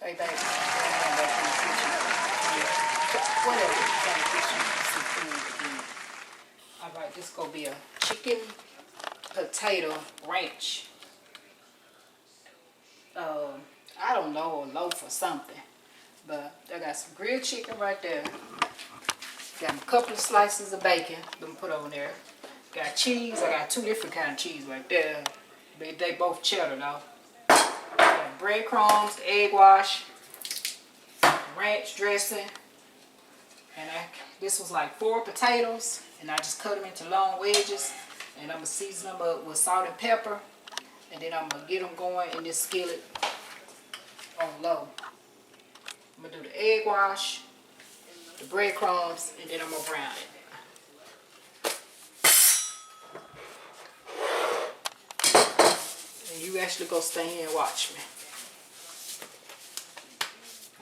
Hey, baby. I'm back in the kitchen. Whatever. Trying to get you some food again. Alright, this gonna be a chicken potato ranch. I don't know, a loaf or something. But I got some grilled chicken right there. Got a couple of slices of bacon. Let me put on there. Got cheese. I got 2 different kind of cheese right there. They both cheddar though. Got breadcrumbs, egg wash, ranch dressing, and this was like 4 potatoes, and I just cut them into long wedges, and I'm gonna season them up with salt and pepper, and then I'm gonna get them going in this skillet on low. I'm gonna do the egg wash, the breadcrumbs, and then I'm gonna brown it. And you actually go stay here and watch me.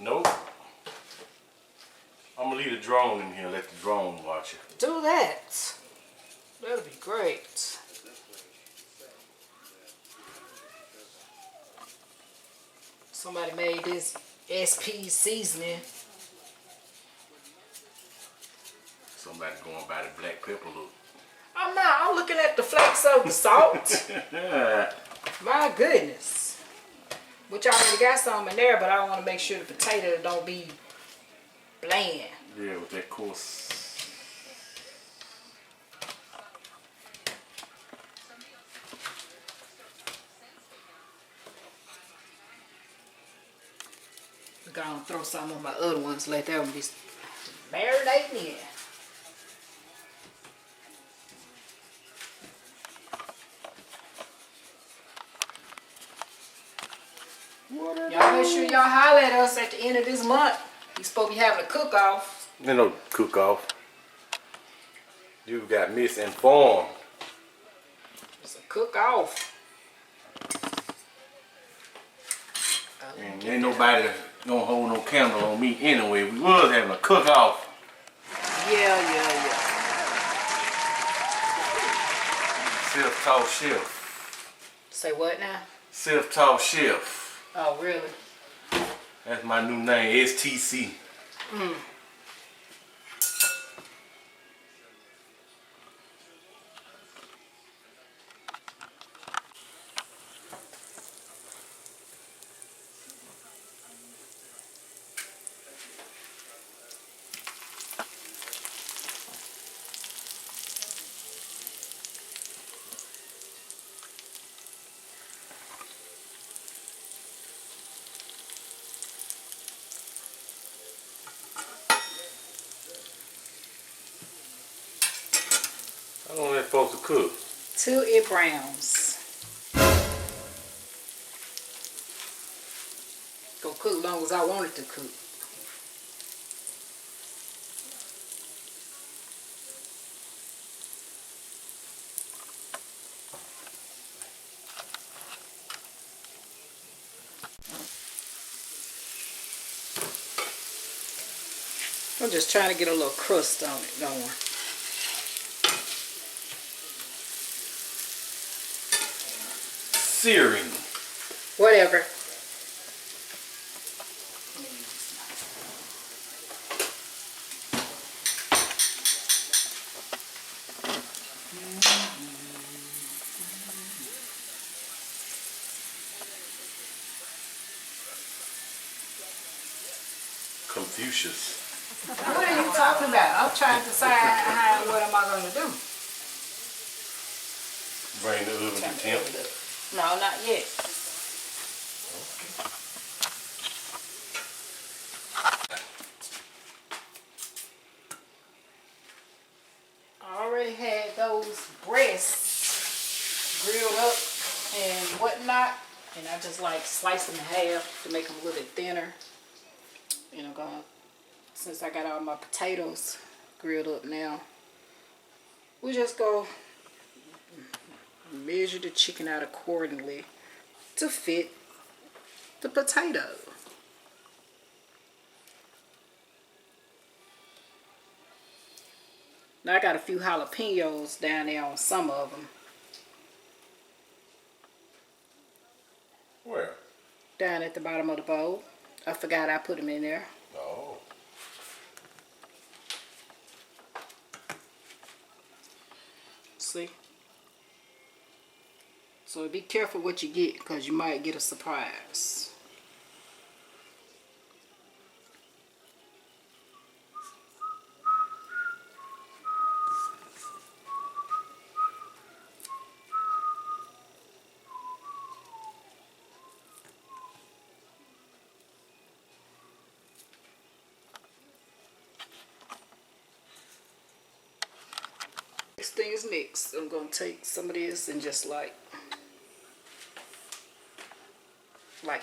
Nope. I'm gonna leave the drone in here and let the drone watch it. Do that. That'll be great. Somebody made this SP seasoning. Somebody going by the black pepper look. I'm not. I'm looking at the flakes of the salt. My goodness. Which I already got some in there, but I want to make sure the potato don't be bland. Yeah, with that coarse. I'm gonna throw some on my other ones, let them be marinating in. Y'all make sure y'all holler at us at the end of this month. We supposed to be having a cook-off. You know, cook off. You got misinformed. It's a cook-off. Ain't nobody gonna hold no candle on me anyway. We was having a cook off. Yeah. Self-taught chef. Say what now? Self-taught chef. Oh, really? That's my new name, STC. How long that supposed to cook? Till it browns. Go cook long as I want it to cook. I'm just trying to get a little crust on it going. Searing. Whatever. Confucius. What are you talking about? I'm trying to decide what am I going to do. Bring the oven to temp. No, not yet. I already had those breasts grilled up and whatnot, and I just like slice them in half to make them a little bit thinner. And I'm gonna, since I got all my potatoes grilled up now, we just go measure the chicken out accordingly to fit the potato. Now I got a few jalapenos down there on some of them. Where? Down at the bottom of the bowl. I forgot I put them in there. Oh. See? So be careful what you get because you might get a surprise. Next thing is next. I'm going to take some of this and just like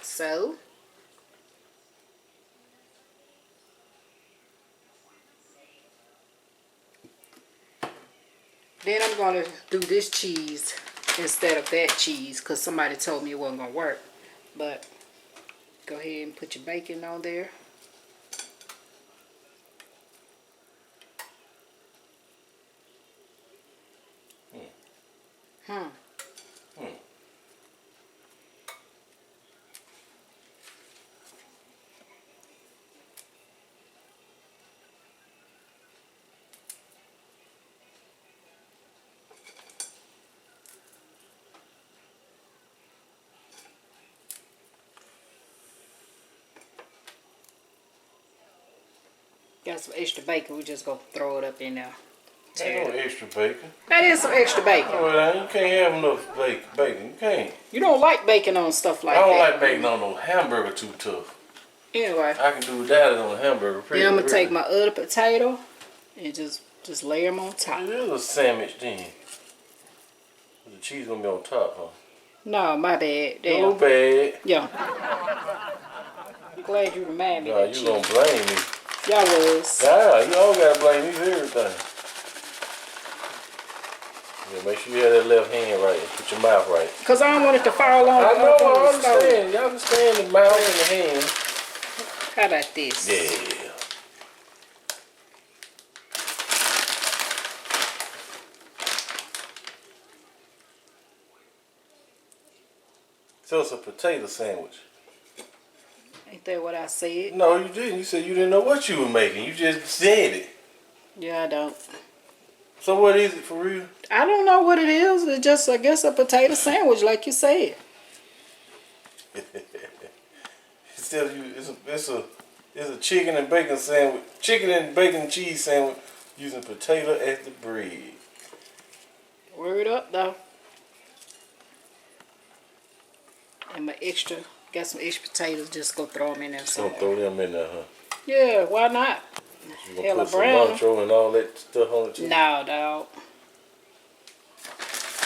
so. Then I'm going to do this cheese instead of that cheese because somebody told me it wasn't going to work. But go ahead and put your bacon on there. Got some extra bacon. We just gonna throw it up in there. Ain't no extra bacon. That is some extra bacon. No, it ain't. You can't have enough bacon. You can't. You don't like bacon on stuff like that. I don't like bacon on no hamburger too tough. Anyway. I can do without it on a hamburger. Then I'm gonna take my other potato and just lay them on top. It is a sandwich then. The cheese gonna be on top, huh? No, my bad. Damn. No bad. Yeah. I'm glad you remind me. Nah, you gonna blame me. Y'all was. Yeah, you all gotta blame me for everything. Yeah, make sure you have that left hand right and put your mouth right. Cause I don't want it to fall on. I know, I understand. Y'all understand the mouth and the hand. How about this? Yeah. So it's a potato sandwich. Ain't that what I said? No, you didn't. You said you didn't know what you were making. You just said it. Yeah, I don't. So what is it for real? I don't know what it is. It's just, I guess, a potato sandwich, like you said. It's a chicken and bacon sandwich. Chicken and bacon cheese sandwich using potato as the bread. Word up, though. And my extra, got some extra potatoes, just go throw them in there. So throw them in there, huh? Yeah, why not? You gonna put some cilantro and all that stuff on it too? No, dog.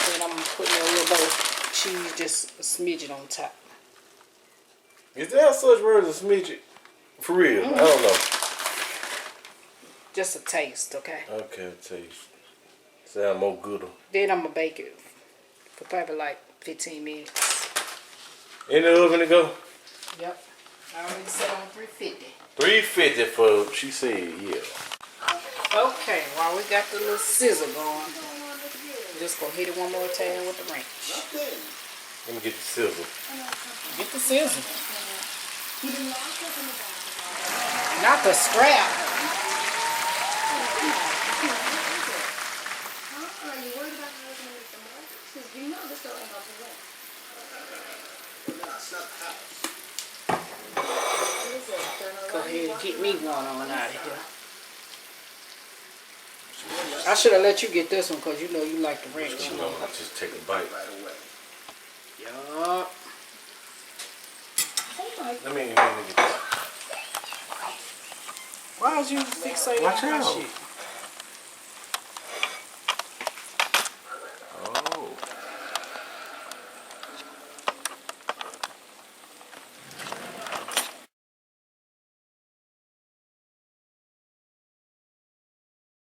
Then I'm putting a little bit of cheese, just a smidgen on top. Is there such word as a smidgen? For real? I don't know. Just a taste, okay? Okay, a taste. Sound more gooder. Then I'm gonna bake it for probably like 15 minutes. In the oven to go? Yep. I already set on 350. 350 for, she said, yeah. Okay, while we got the little sizzle going, just go hit it one more time with the wrench. Let me get the sizzle. Get the sizzle. Not the scrap. Go ahead and get me one on out of here. I should have let you get this one because you know you like the wrench. You know, I just take a bite. Yup. Let me get this. Why was you fixated Watch on my out. shit?